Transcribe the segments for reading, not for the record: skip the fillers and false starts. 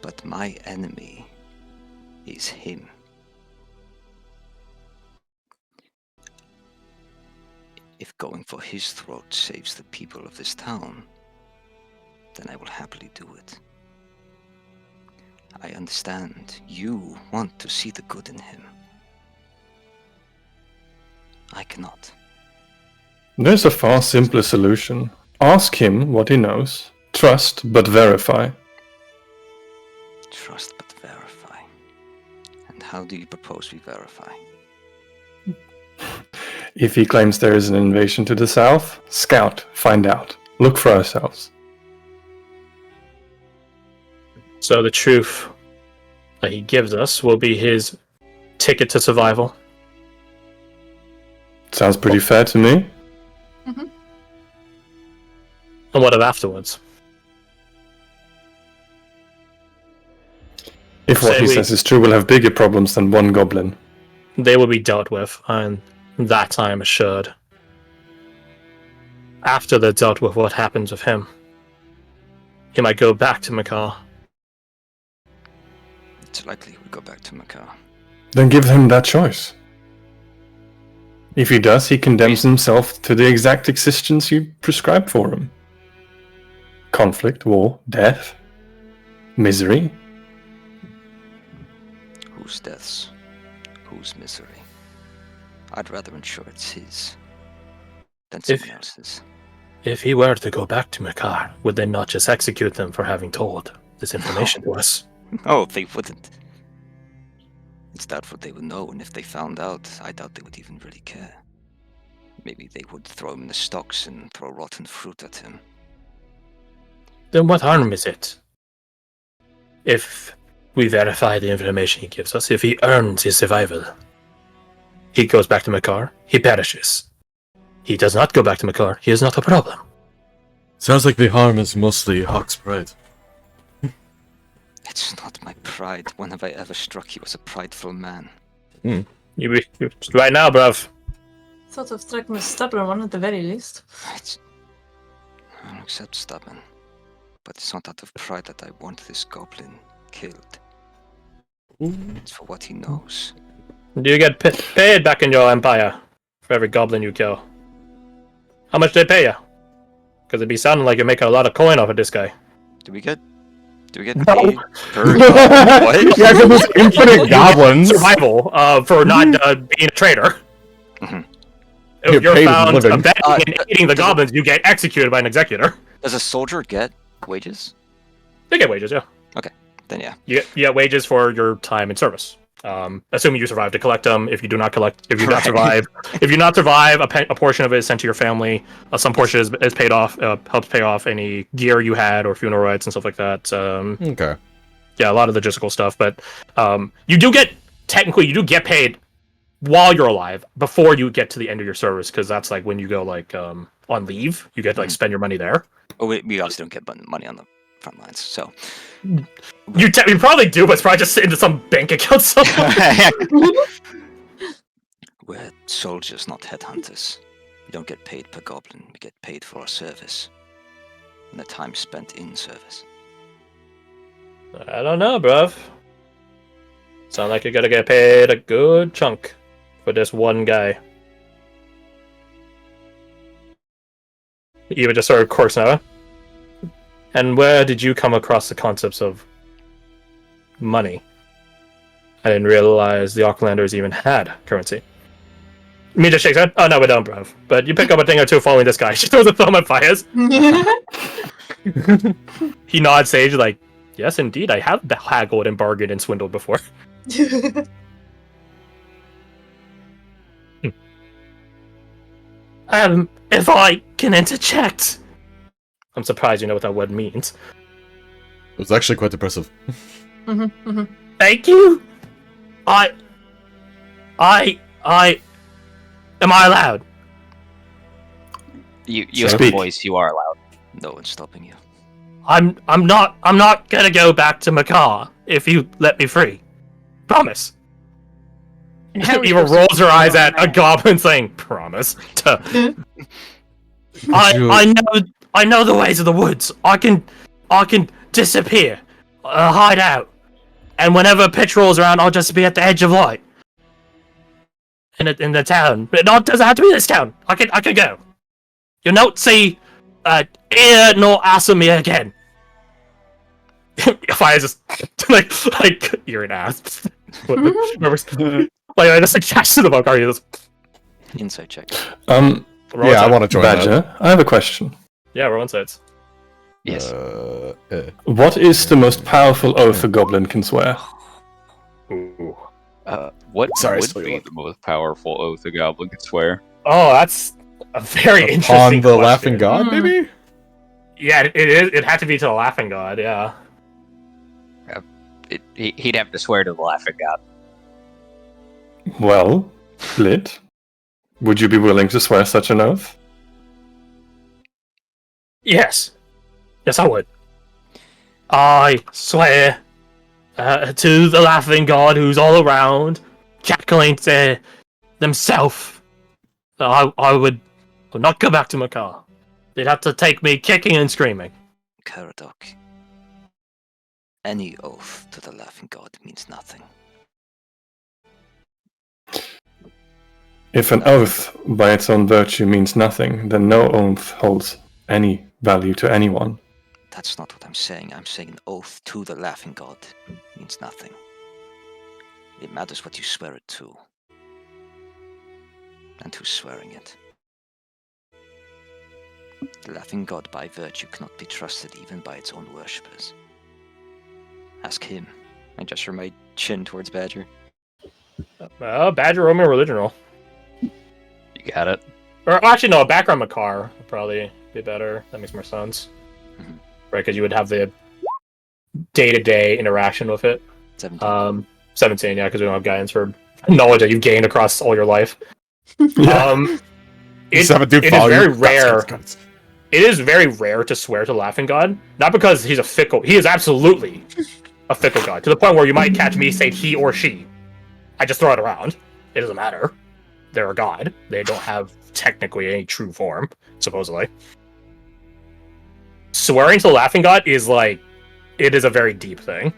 But my enemy is him. If going for his throat saves the people of this town, then I will happily do it. I understand you want to see the good in him. I cannot. There's a far simpler solution. Ask him what he knows. Trust, but verify. Trust but verify. And how do you propose we verify? If he claims there is an invasion to the south, scout, find out. Look for ourselves. So the truth that he gives us will be his ticket to survival. Sounds pretty fair to me. Mm-hmm. And what of afterwards? If what he says is true, we'll have bigger problems than one goblin. They will be dealt with, and that I am assured. After they're dealt with, what happens with him? He might go back to Makar. It's likely we go back to Makar. Then give him that choice. If he does, he condemns himself to the exact existence you prescribe for him. Conflict, war, death, misery. Whose deaths? Whose misery? I'd rather ensure it's his than someone else's. If he were to go back to Makar, would they not just execute them for having told this information to us? Oh, they wouldn't. It's doubtful they would know, and if they found out, I doubt they would even really care. Maybe they would throw him in the stocks and throw rotten fruit at him. Then what harm is it? If we verify the information he gives us, if he earns his survival, he goes back to Makar, he perishes. He does not go back to Makar, he is not a problem. Sounds like the harm is mostly Hawk's pride. It's not my pride. When have I ever struck you as a prideful man? You right now, bruv. Thought of striking a stubborn one at the very least. I'll accept stubborn. But it's not out of pride that I want this goblin killed. It's for what he knows. Do you get paid back in your empire for every goblin you kill? How much do they pay you? Because it'd be sounding like you're making a lot of coin off of this guy. Do we get paid No. per goblin? What? Yeah, because there's infinite goblins. Survival for not being a traitor. Mm-hmm. If you're paid found living. abetting and aiding the goblins, you get executed by an executor. Does a soldier get wages? They get wages, yeah. Then yeah. You get wages for your time in service. Assuming you survive to collect them. If you do not collect, if you not survive, a portion of it is sent to your family. Some portion is paid off, helps pay off any gear you had or funeral rights and stuff like that. Okay. Yeah, a lot of logistical stuff, but you do get paid while you're alive before you get to the end of your service, because that's like when you go like on leave, you get to like spend your money there. Oh, we obviously don't get money on the front lines, so You probably do, but it's probably just into some bank account somewhere. we're soldiers, not headhunters. We don't get paid per goblin. We get paid for our service and the time spent in service. I don't know, bruv. Sound like you're gonna get paid a good chunk for this one guy. Eva just started course now. And where did you come across the concepts of money? I didn't realize the Aucklanders even had currency. Me just shakes head. Oh no, we don't, bruv. But you pick up a thing or two following this guy. She throws a thumb and fires. He nods sage like, yes, indeed, I have haggled and bargained and swindled before. If I can interject. I'm surprised you know what that word means. It was actually quite impressive. Thank you. Am I allowed? You have a voice. You are allowed. No one's stopping you. I'm not gonna go back to Makar if you let me free. Promise. Eva rolls her eyes at a goblin saying, promise. I know the ways of the woods. I can disappear hideout. And whenever pitch rolls around, I'll just be at the edge of light. In the town. But it doesn't have to be this town. I can go. You'll not see ear nor ass of me again. If I just like you're an ass. Like I just suggested about are you just Insight check. Yeah, I want to join Badger, I have a question. Yeah, roll insights. Yes. What is the most powerful oath a goblin can swear? Ooh. What Sorry, would be the most powerful oath a goblin could swear? Oh, that's a very interesting On the question. laughing god, maybe? Yeah, it is. It had to be to the laughing god. Yeah. He'd have to swear to the laughing god. Well, Blit, would you be willing to swear such an oath? Yes. Yes, I would. I swear to the laughing god who's all around, cackling to themselves, that I would not go back to Makar. They'd have to take me kicking and screaming. Caradoc. Any oath to the laughing god means nothing. If an oath by its own virtue means nothing, then no oath holds any value to anyone. That's not what I'm saying. I'm saying an oath to the laughing god means nothing. It matters what you swear it to. And who's swearing it. The laughing god by virtue cannot be trusted even by its own worshippers. Ask him. I gesture my chin towards Badger. Badger Roman religion roll. You got it. Or actually, no, background Makar would probably be better. That makes more sense. Mhm. Right, because you would have the day-to-day interaction with it. 17. 17, yeah, because we don't have guidance for knowledge that you've gained across all your life. It is very rare. It is very rare to swear to Laughing God, not because he's a fickle. He is absolutely a fickle god, to the point where you might catch me say he or she. I just throw it around. It doesn't matter. They're a god. They don't have technically any true form, supposedly. Swearing to the Laughing God is like, it is a very deep thing.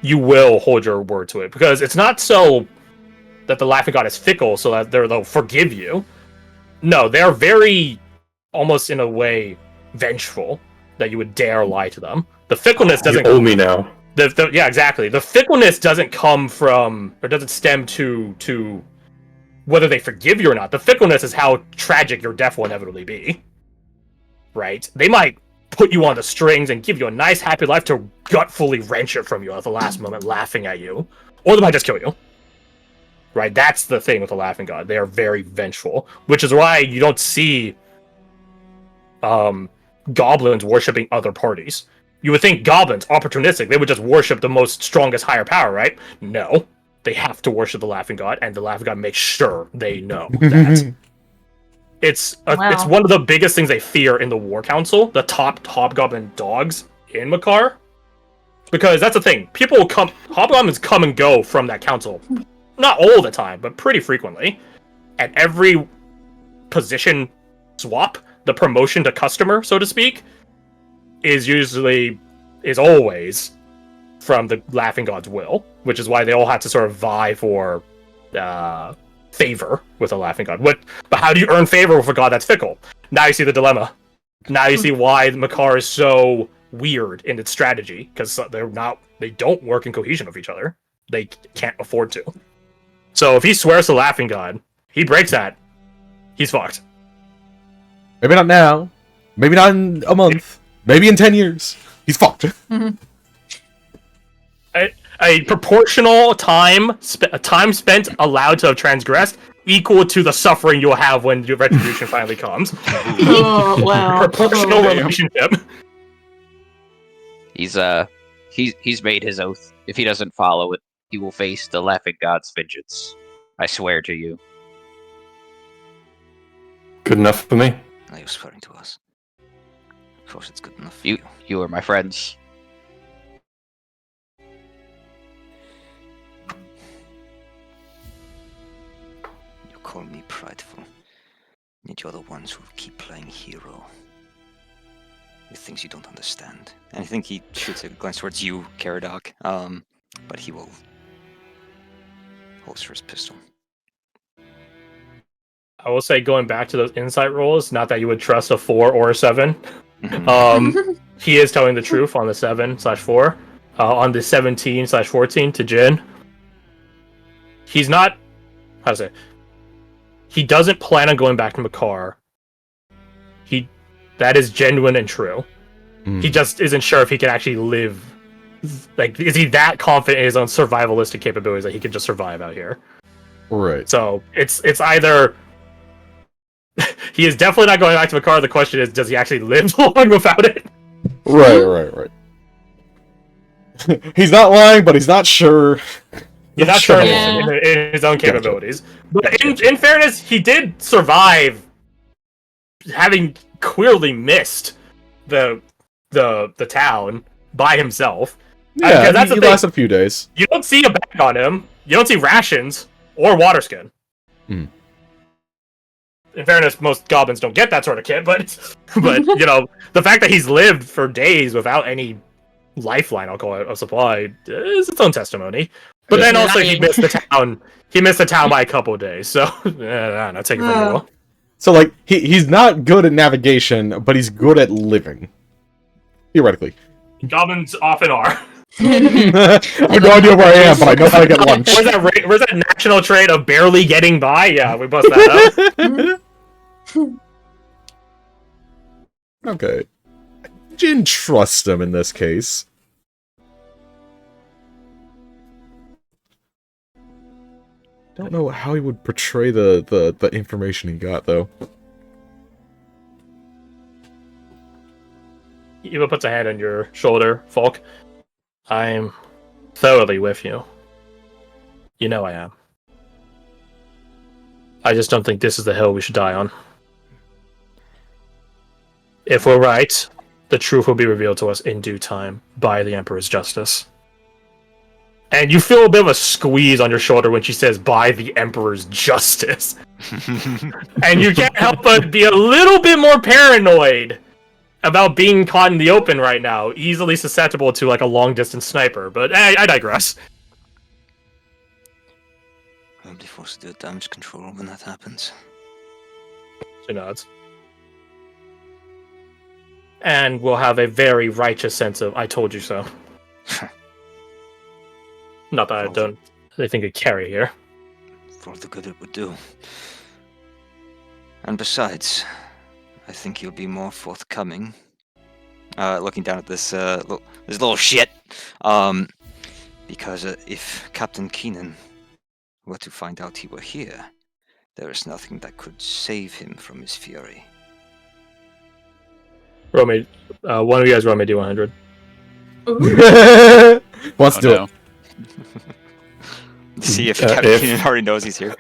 You will hold your word to it, because it's not so that the Laughing God is fickle so that they'll forgive you. No, they're very, almost in a way, vengeful that you would dare lie to them. The fickleness doesn't... You owe me now. Yeah, exactly. The fickleness doesn't come from, or doesn't stem to whether they forgive you or not. The fickleness is how tragic your death will inevitably be. Right? They might put you on the strings and give you a nice, happy life to gutfully wrench it from you at the last moment, laughing at you. Or they might just kill you. Right? That's the thing with the Laughing God. They are very vengeful. Which is why you don't see goblins worshipping other parties. You would think goblins, opportunistic, they would just worship the most strongest higher power, right? No. They have to worship the Laughing God, and the Laughing God makes sure they know that. It's one of the biggest things they fear in the War Council, the top hobgoblin dogs in Makar. Because that's the thing, hobgoblins come and go from that council. Not all the time, but pretty frequently. At every position swap, the promotion to customer, so to speak, is always from the Laughing God's will, which is why they all have to sort of vie for favor with a Laughing God. But how do you earn favor with a god that's fickle? Now you see the dilemma. Now you see why Makar is so weird in its strategy, because they don't work in cohesion with each other. They can't afford to. So if he swears to Laughing God, he breaks that, he's fucked. Maybe not now. Maybe not in a month. Maybe in 10 years. He's fucked. Mm-hmm. A proportional time spent allowed to have transgressed equal to the suffering you'll have when your retribution finally comes. Oh, wow. Proportional relationship. He's made his oath. If he doesn't follow it, he will face the Laughing God's vengeance. I swear to you. Good enough for me. Are you swearing to us? Of course it's good enough for You are my friends. You call me prideful, yet you're the ones who keep playing hero. with things you don't understand. And I think he shoots a glance towards you, Caradoc. But he will holster his pistol. I will say, going back to those insight rolls, not that you would trust a 4 or a 7. Mhm. He is telling the truth on the 7/4. On the 17/14 to Jin, he's not. How to say? He doesn't plan on going back to Makar. That is genuine and true. He just isn't sure if he can actually live. Like, is he that confident in his own survivalistic capabilities that he can just survive out here? Right. So it's either he is definitely not going back to Makar. The question is, does he actually live long without it? Right. He's not lying, but he's not sure. He's not sure Yeah. in his own capabilities. But in fairness, he did survive, having clearly missed the town by himself. Yeah, because that's he the thing. lasted a few days. You don't see a bag on him. You don't see rations or water skin. Mm. In fairness, most goblins don't get that sort of kit, but you know, the fact that he's lived for days without any lifeline, I'll call it, of supply, is its own testimony. But then also he missed the town. He missed the town by a couple of days, so I don't know, take it from you all. So, like, he's not good at navigation, but he's good at living. Theoretically. Goblins often are. I have no idea where I am, but I know how to get lunch. Where's that national trait of barely getting by? Yeah, we bust that out. Okay. Jin trusts him in this case. Don't know how he would portray the information he got, though. Eva puts a hand on your shoulder, Falk. I'm thoroughly with you. You know I am. I just don't think this is the hill we should die on. If we're right, the truth will be revealed to us in due time by the Emperor's justice. And you feel a bit of a squeeze on your shoulder when she says, by the Emperor's justice. And you can't help but be a little bit more paranoid about being caught in the open right now, easily susceptible to like a long-distance sniper, but I digress. I'll be forced to do damage control when that happens. She nods. And we'll have a very righteous sense of, I told you so. Not that I think I carry here. For the good it would do. And besides, I think you'll be more forthcoming. Looking down at this little shit. Because if Captain Keenan were to find out he were here, there is nothing that could save him from his fury. Roll me, one of you guys roll me D100. Let's do it. See if Captain Keenan already knows he's here.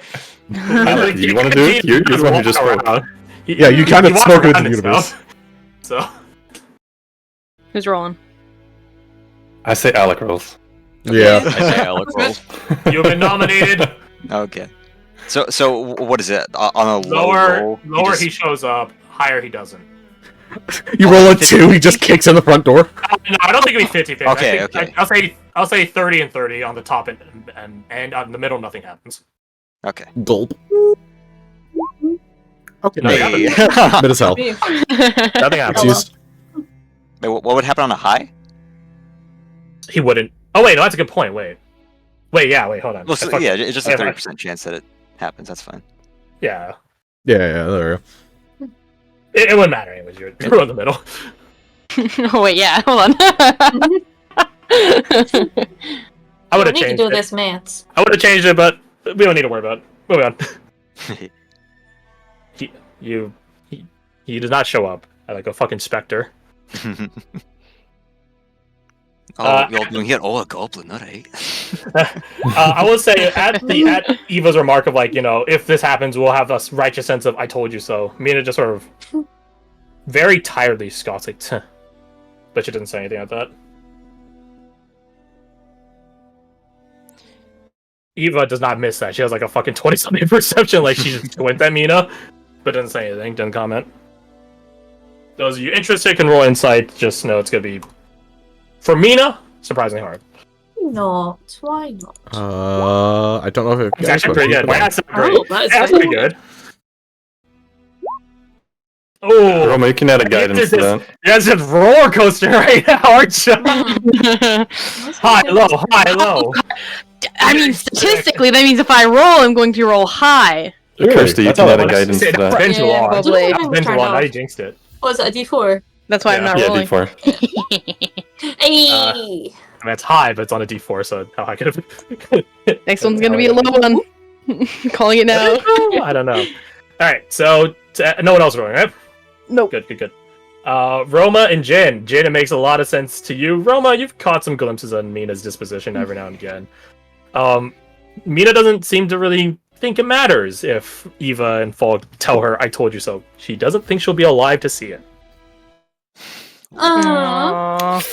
You want to do it? You're the one who just rolled. Yeah, you kind of walk spoke into around the and universe. stuff. So, Who's rolling? I say Alec rolls. Yeah. I say Alec rolls. you've been nominated. Okay. So what is it? On a low roll? Lower he shows up, higher he doesn't. You roll a 2, he just kicks in the front door. No, I don't think it'd be 50-50. Okay, okay. I'll say 30 and 30 on the top and on the middle nothing happens. Okay. Gulp. Okay, Nothing mid happens. as hell. Nothing happens. Jeez. Wait, what would happen on a high? He wouldn't. Oh wait, no, that's a good point. Wait, hold on. Well, so, yeah, it's just a I- 30% chance that it happens. That's fine. Yeah. Yeah, there we go. It wouldn't matter anyways. You're in the middle. Oh wait, yeah, hold on. I would have need to changed do it. this maths. I would have changed it, but we don't need to worry about it. Moving on. He does not show up like a fucking specter. You're doing here? Oh, a goblin, alright. I will say at Eva's remark of like, you know, if this happens, we'll have this righteous sense of I told you so. Mina just sort of very tiredly scoffs like, "Tuh." But she doesn't say anything like that. Eva does not miss that. She has like a fucking 20-something perception. Like she just went at Mina, but doesn't say anything, doesn't comment. those of you interested can roll insight. Just know it's gonna be for Mina surprisingly hard. Not. Why not? I don't know if It's actually pretty good. That's great. Oh, that is That's very pretty good. Oh, Roma, you can add a guidance to that. you guys just roller coaster right now, aren't you? High, low, high, low. I mean, statistically, that means if I roll, I'm going to roll high. Kirsty, you That's can all add I a wanted to guidance Say to that. that. Been too Yeah, long. probably. It's been too long. Now you jinxed it. What is it, a D4? That's why I'm Yeah. not Yeah, rolling. D4. Hey! I mean, it's high, but it's on a D4, so how high could it be? Next one's gonna be a low one. Calling it now. I don't know. Alright, so no one else rolling, right? Nope. Good. Roma and Jin. Jin, it makes a lot of sense to you. Roma, you've caught some glimpses on Mina's disposition every now and again. Mina doesn't seem to really think it matters if Eva and Falk tell her, I told you so. She doesn't think she'll be alive to see it. Aww.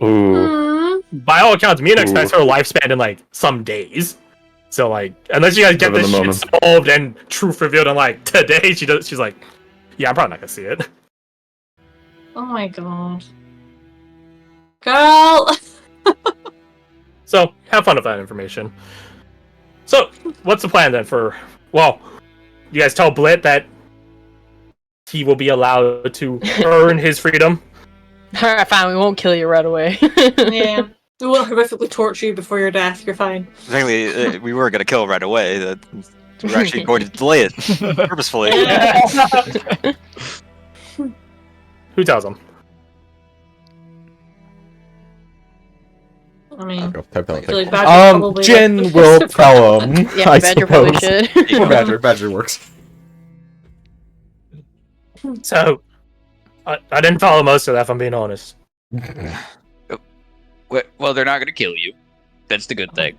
Ooh. By all accounts, Mina expects Ooh. her lifespan in, like, some days. So, like, unless you guys get Live in this the shit moment. solved and truth revealed in, like, today, she's like, yeah, I'm probably not gonna see it. Oh my god. Girl! So, have fun with that information. So, what's the plan then for... Well, you guys tell Blit that he will be allowed to earn his freedom. Alright, fine, we won't kill you right away. Yeah. We won't horrifically torture you before your death, you're fine. Frankly, we were going to kill right away. We're actually going to delay it purposefully. Who tells him? I mean, Really Badger probably Jin would. will tell him. Yeah, I Badger probably suppose. should. Or Badger works. So, I didn't follow most of that, if I'm being honest. Well, they're not going to kill you. That's the good thing.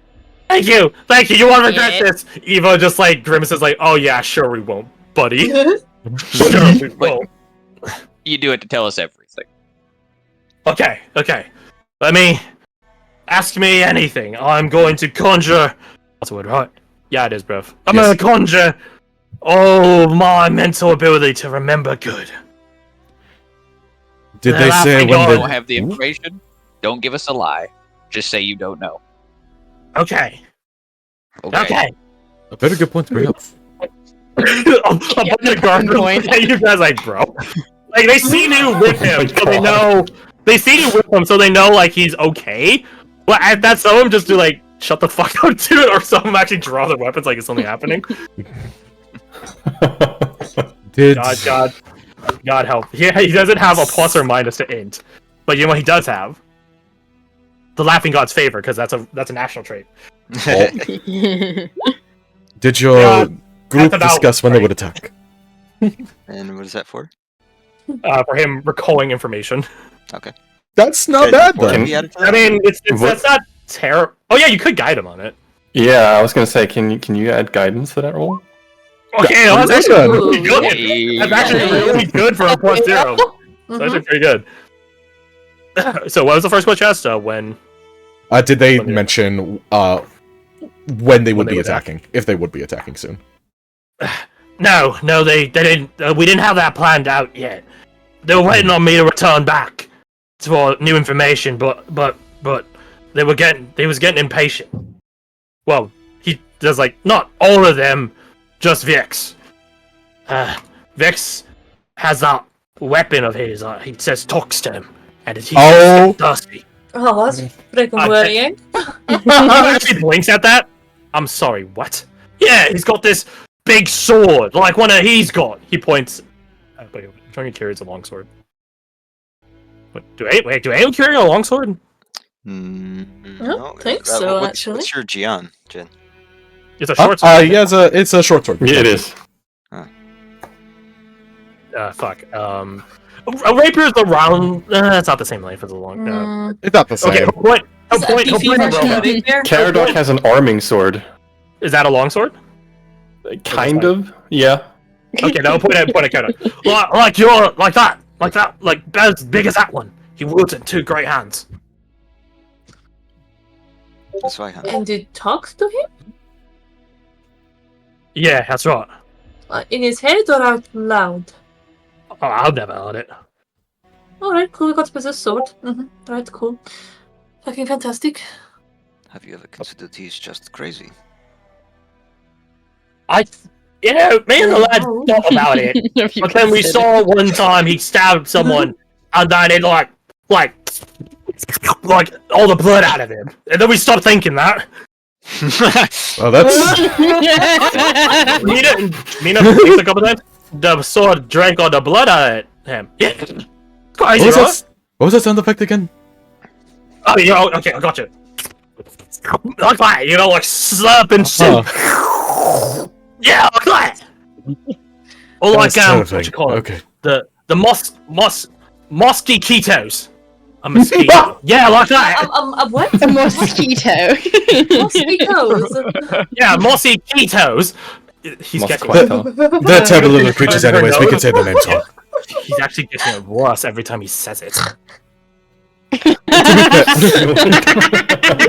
Thank you! You won't regret Yeah. this! Eva just, like, grimaces like, oh yeah, sure we won't, buddy. Sure we won't. You do it to tell us everything. Okay. Let me... Ask me anything. I'm going to conjure... That's a word, right? Yeah, it is, bruv. I'm Yes. gonna conjure all my mental ability to remember good. Did they Well, say I when don't the... Don't have the information. Don't give us a lie. Just say you don't know. Okay. Okay. A very good point to bring up. A bunch of guards point. you guys like, bro. Like, they seen you with him, my so they God. know... They see you with him, so they know, like, he's okay. But at that, some of them just do, like, shut the fuck up to it, or some of them actually draw their weapons like it's something happening. Did... God help. Yeah, he doesn't have a plus or minus to int. But you know what he does have? The Laughing God's favor, because that's a national trait. Did your Yeah, group that's about discuss when they right. would attack? And what is that for? For him recalling information. That's not Okay, bad, can then. we add it to I that? mean, What- that's not terrible. Oh yeah, you could guide him on it. Yeah, I was gonna say, can you add guidance to that roll? Okay, well, that's Yeah. actually really good. Hey. That's actually really good for a plus zero. That's actually pretty good. So what was the first question asked? When? Did they When they- mention when they would they be would attack. attacking? If they would be attacking soon? No, they didn't. We didn't have that planned out yet. They were waiting on me to return back for new information, but they was getting impatient. Well, he does like not all of them, just Vix. Vix has that weapon of his. He says talks to him, and he's Oh. thirsty. Oh, that's freaking worrying. Actually blinks at that. I'm sorry, what? Yeah, he's got this big sword, like one that he's got. He points. Wait, I'm trying to carry a longsword. What? Do anyone carry a longsword? I don't think so, actually. What's your Gian, Jin? It's a short sword. Yeah, it's a short sword. Yeah, it is. Fuck. A rapier is the round. It's not the same length as a long. It's not the same. Okay, he'll point. Is that a beefy version of it there? Caradoc has an arming sword. Is that a longsword? Kind of, yeah. Okay, now point at Kona. Like as big as that one. He wields it in two great hands. That's why, huh? And did talk to him? Yeah, that's right. In his head or out loud? Oh, I've never heard it. Alright, cool. I got to possess sword. Right, cool. Fucking fantastic. Have you ever considered he's just crazy? Me and the lad Oh. thought about it, If you but then we consider. saw one time he stabbed someone, and then it like all the blood out of him, and then we stopped thinking that. Well, that's Mina thinks a couple times. The sword drank all the blood out of him. Yeah, crazy, right? What was that sound effect again? Oh, okay, I got you. Like that, like slurp and shit. Yeah, like that. Or like That's what you call it? Okay. The mosquitoes. A mosquito. Yeah, like that. What? A mosquito. Mosquitoes. Yeah, mosquitoes. He's getting. Mosquito. They're terrible little creatures anyways, we can say their names wrong. He's actually getting it worse every time he says it.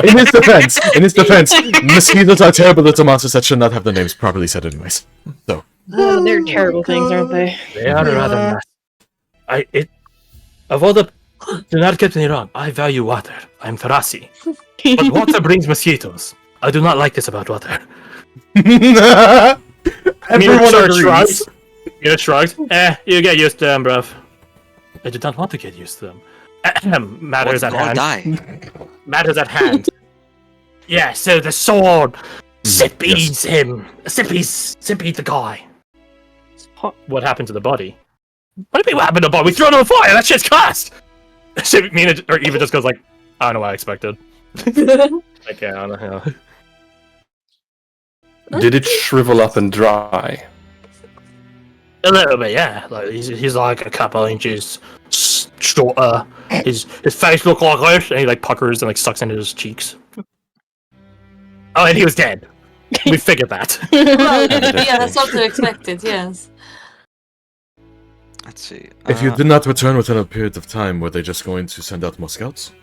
In his defense, mosquitoes are terrible little monsters that should not have their names properly said anyways. So. Oh, they're terrible things, aren't they? They are rather nice. Of all the... Do not get me wrong, I value water. I'm Tharasi. But water brings mosquitoes. I do not like this about water. Everyone agrees. Mina shrugs. You get used to them, bruv. I do not want to get used to them. Matters at hand. Matters at hand. Yeah, so the sword. Sippies him. Sippy the guy. What happened to the body? What do you mean what happened to the body? We threw it on the fire! That shit's cursed! Mina, or Eva just goes like, I don't know what I expected. Like, yeah, I don't know. Did it shrivel up and dry? A little bit, yeah. Like he's like a couple inches shorter. His face looked like this, and he like puckers and like sucks into his cheeks. Oh, and he was dead. We figured that. Well, yeah, that's what to expected, yes. Let's see. If you did not return within a period of time, were they just going to send out more scouts?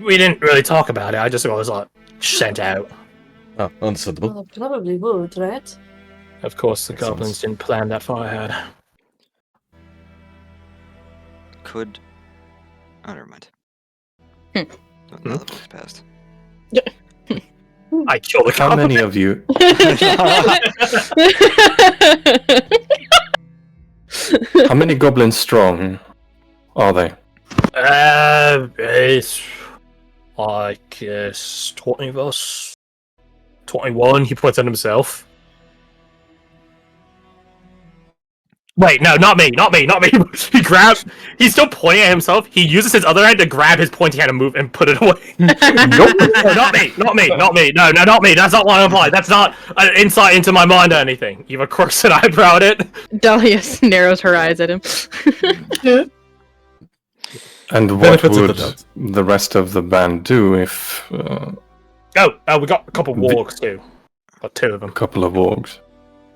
We didn't really talk about it. I just was like sent out. Oh, understandable. Well, probably would, right? Of course, the Makes sense. goblins didn't plan that far ahead. Could. Oh, never mind. Hmm. Now the book's passed. I killed the How goblin. many of you? How many goblins strong are they? It's like 20 of us. 21, he puts on himself. Wait, no, not me. He's still pointing at himself. He uses his other hand to grab his pointy hand and move and put it away. Nope. No, not me. No, not me. That's not what I'm implying. That's not an insight into my mind or anything. Eva quirks an eyebrow at it. Dahlia narrows her eyes at him. And what Benefits of the would doubt. the rest of the band do if Oh, we got a couple wargs too. Got 2 of them. a couple of orcs?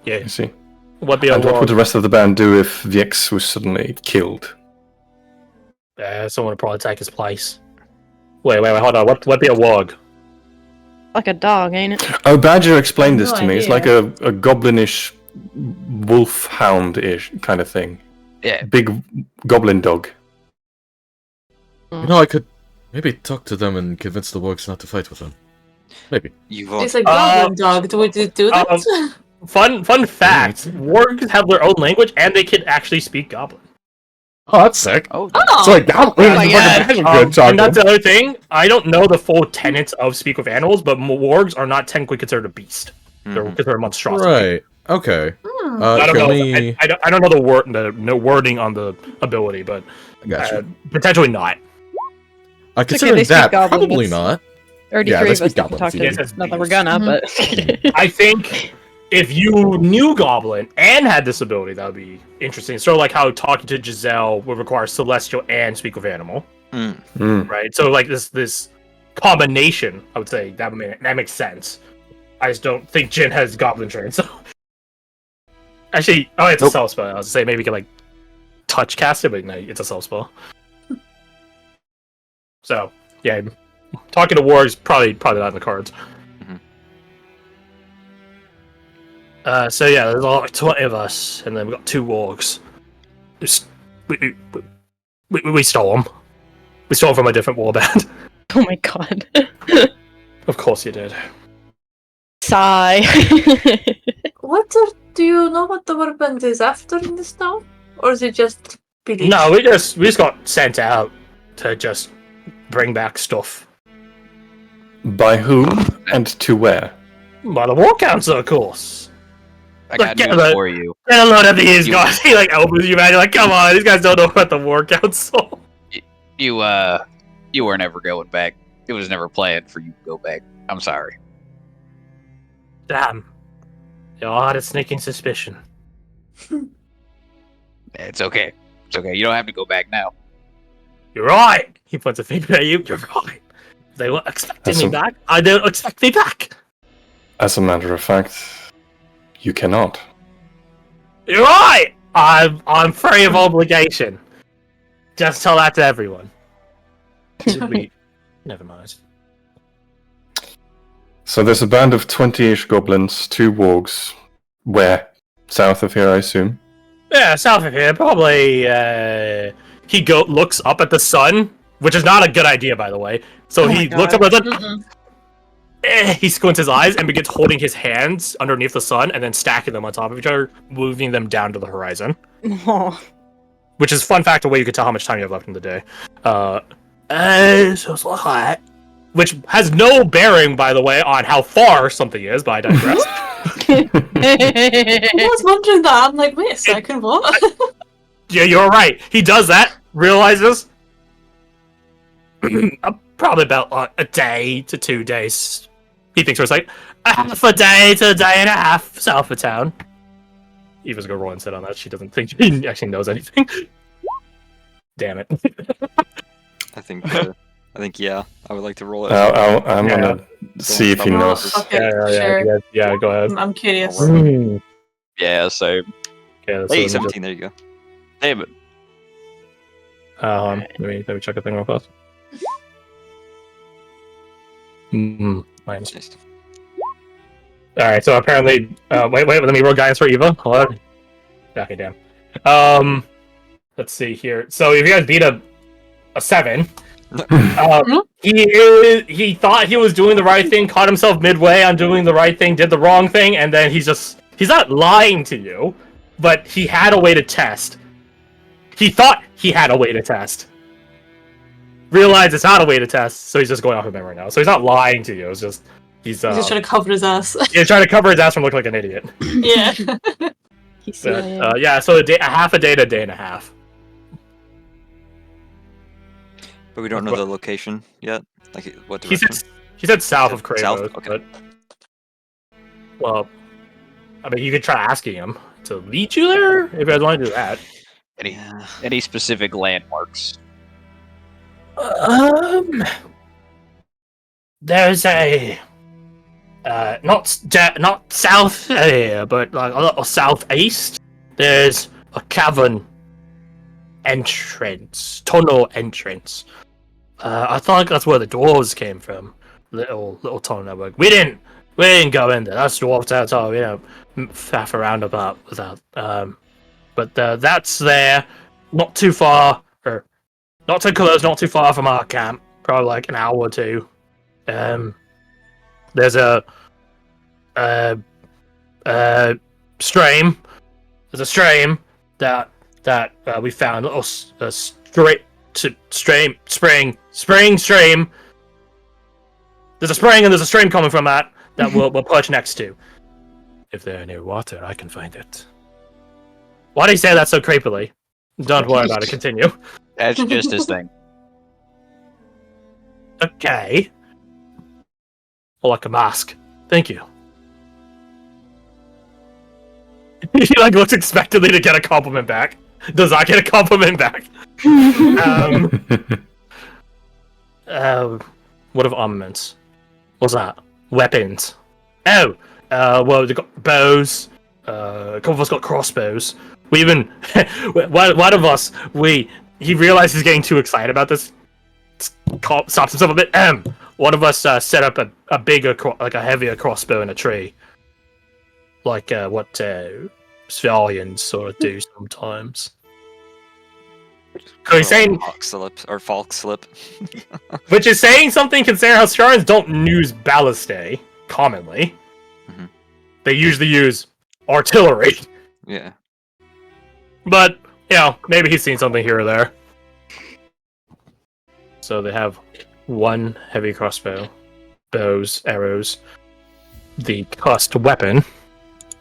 Yeah. You see. What'd be a And what would warg? the rest of the band do if Vix was suddenly killed? Someone would probably take his place. Wait, hold on. What'd be a warg? Like a dog, ain't it? Oh, Badger explained this No to me. It's idea. like a goblinish wolf hound-ish kind of thing. Yeah. Big goblin dog. You know, I could maybe talk to them and convince the wargs not to fight with them. Maybe. You've It's all. a goblin dog. Would you do that? Fun fact: wargs have their own language and they can actually speak Goblin. Oh, that's sick. Oh, Oh! So like goblins, Oh my fucking God. good talking. And that's the other thing. I don't know the full tenets of speak with animals, but wargs are not technically considered a beast. They're Mhm. considered a monstrosity. Right. Okay. I don't can know. we... I don't know the wording on the ability, but Gotcha. potentially not. Considering they speak that, goblin, probably that's- not. Already Yeah, 3 they of us speak that can goblins, talk to yeah. them. Not that we're gonna, but... I think if you knew Goblin and had this ability, that would be interesting. Sort of like how talking to Giselle would require Celestial and speak with Animal, right? So like this combination, I would say that makes sense. I just don't think Jin has Goblin train. So actually, it's a self spell. I was gonna say maybe you can like touch cast it, but no, it's a self spell. So yeah, talking to wargs probably not in the cards. So yeah, there's like 20 of us, and then we got 2 wargs. Just We stole them. We stole them from a different warband. Oh my god. Of course you did. Sigh. Do you know what the warband is after in this town? Or is it just village? No, we just got sent out to just bring back stuff. By whom and to where? By the War Council, of course. I got Get news the- for you. Get a load of these guys. He like opens you, man. You're like, come on, these guys don't know about the War Council. You were never going back. It was never planned for you to go back. I'm sorry. Damn. You all had a sneaking suspicion. It's okay. It's okay. You don't have to go back now. You're right. He puts a finger at you. You're right. They weren't expecting me back. I don't expect me back. As a matter of fact, you cannot. You're right. I'm free of obligation. Just tell that to everyone. Never mind. So there's a band of 20-ish goblins, 2 wargs. Where? South of here, I assume? Yeah, south of here, probably. He looks up at the sun, which is not a good idea, by the way. So Oh my he God. looks up at the sun. He squints his eyes and begins holding his hands underneath the sun and then stacking them on top of each other, moving them down to the horizon. Oh. Which is fun fact, a way you can tell how much time you have left in the day. So it's like that. Which has no bearing, by the way, on how far something is, but I digress. I was wondering that. I'm like, wait a second, what? Yeah, you're right. He does that, realizes probably about a day to 2 days. He thinks it's like a half a day to a day and a half south of town. Eva's gonna roll and sit on that. She doesn't think he actually knows anything. Damn it. I think yeah. I would like to roll it. I'm Yeah. gonna see if he Oh, knows. okay, sure. Yeah, go ahead. I'm curious. Mm. Yeah, so Okay, Hey, so 17. There you go. damn it. let me check a thing real fast. Minus. Nice. Alright, so apparently wait, let me roll guidance for Eva. Hold on. Okay, damn. Let's see here. So if you guys beat a 7, he thought he was doing the right thing, caught himself midway on doing the right thing, did the wrong thing, and then he's not lying to you, but he had a way to test. He thought he had a way to test. Realized it's not a way to test, so he's just going off of memory now. So he's not lying to you, it's just he's He's just trying to cover his ass. he's trying to cover his ass from looking like an idiot. Yeah. He's But, yeah, so a half a day to a day and a half. But we don't know the location yet. Like what He direction? said south of Kratos, South? Okay. but well, I mean, you could try asking him to lead you there if you guys want to do that. Any specific landmarks? There's a not south here, but like a little southeast. There's a cavern entrance, tunnel entrance. I thought that's where the dwarves came from. Little tunnel network. We didn't go in there. That's dwarf territory. We don't faff around about with that. But that's there, not too far, or not too close, not too far from our camp. Probably like an hour or two. There's a stream. There's a stream that we found. A little spring stream. There's a spring and there's a stream coming from that we'll perch next to. If they're near water, I can find it. Why do you say that so creepily? Don't worry about it. Continue. That's just his thing. Okay. Or like a mask. Thank you. He like looks expectantly to get a compliment back. Does not get a compliment back. What of armaments? What's that? Weapons. Oh, well, they got bows. A couple of us got crossbows. We even one of us he realized he's getting too excited about this. Stops himself a bit. One of us set up a bigger, like a heavier crossbow in a tree, like what civilians sort of do sometimes. So he's saying, falk slip. which is saying something considering how Sharans don't use ballistae commonly. Mhm. They usually use artillery. Yeah. But, maybe he's seen something here or there. So they have one heavy crossbow, bows, arrows, the cussed weapon.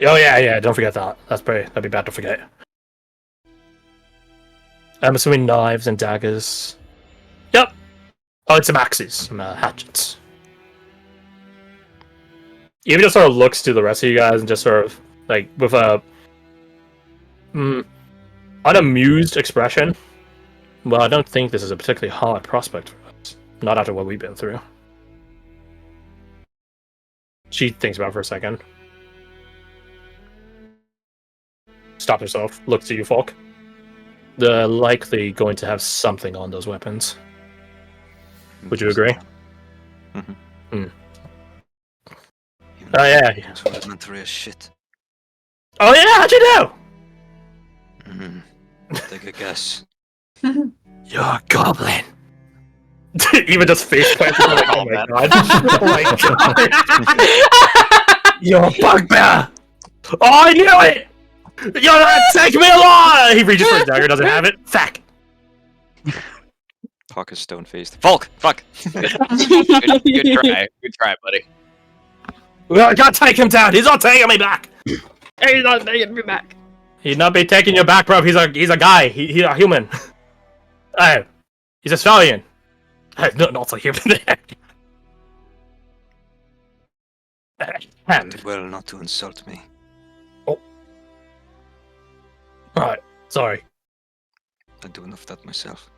Oh yeah, don't forget that. That'd be bad to forget. I'm assuming knives and daggers. Yep. Oh, it's some axes, some hatchets. Even just sort of looks to the rest of you guys and just sort of, like, with a unamused expression. Well, I don't think this is a particularly hard prospect for us. Not after what we've been through. She thinks about it for a second. Stops herself, looks at you, Falk. They're likely going to have something on those weapons. Would you agree? Mm-hmm. Oh, yeah. Rudimentary as shit. Oh, yeah, how'd you know? Take a guess. You're a goblin. Even just face planted, like, oh my god. Oh my god. You're a bugbear. Oh, I knew it! You're not take me alive! He reaches for his dagger, doesn't have it. Fuck. Hawk is stone-faced. Volk! Fuck! Good try. Good try, buddy. I gotta take him down. He's not taking me back. He's not taking me back. He'd not be taking you back, bro. He's a guy. He's a human. Oh, he's a stallion. No, not a human. And Did well not to insult me. right, sorry. I do enough of that myself.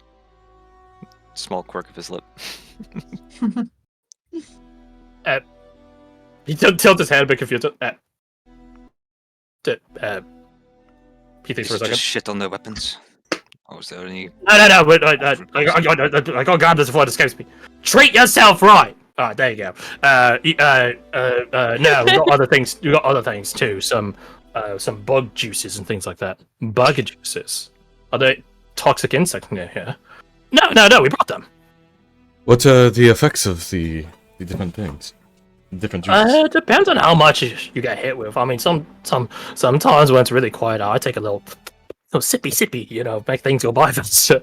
Small quirk of his lip. He tilts his head a bit confused. He thinks for a Is it second. just shit on their weapons? Oh, is there any... No, wait, I gotta grab this before it escapes me. Treat yourself right! Alright, there you go. No, we got other things. We got other things too. Some bug juices and things like that. Bug juices. Are they toxic insects near here? No, we brought them. What are the effects of the different things? Different juices? It depends on how much you get hit with. I mean, sometimes when it's really quiet, I take a little sippy, make things go by faster.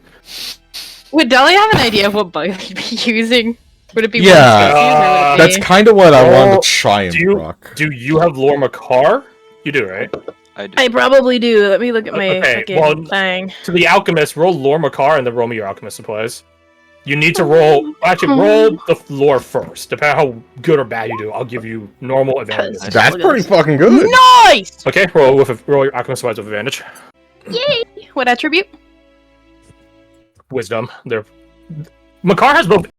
Would Dolly have an idea of what bug he'd be using? Would it be Yeah, one species, or would it That's be... kind of what I wanted to try and rock. Do you have Lore Makar? You do, right? I do. I probably do. Let me look at my Okay, fucking well, thing. To the alchemist, roll Lore Makar and then roll me your alchemist supplies. You need to roll. Actually, roll the lore first. Depending on how good or bad you do, I'll give you normal advantage. That's pretty fucking good. Nice! Okay, roll your alchemist supplies with advantage. Yay! What attribute? Wisdom. Makar has both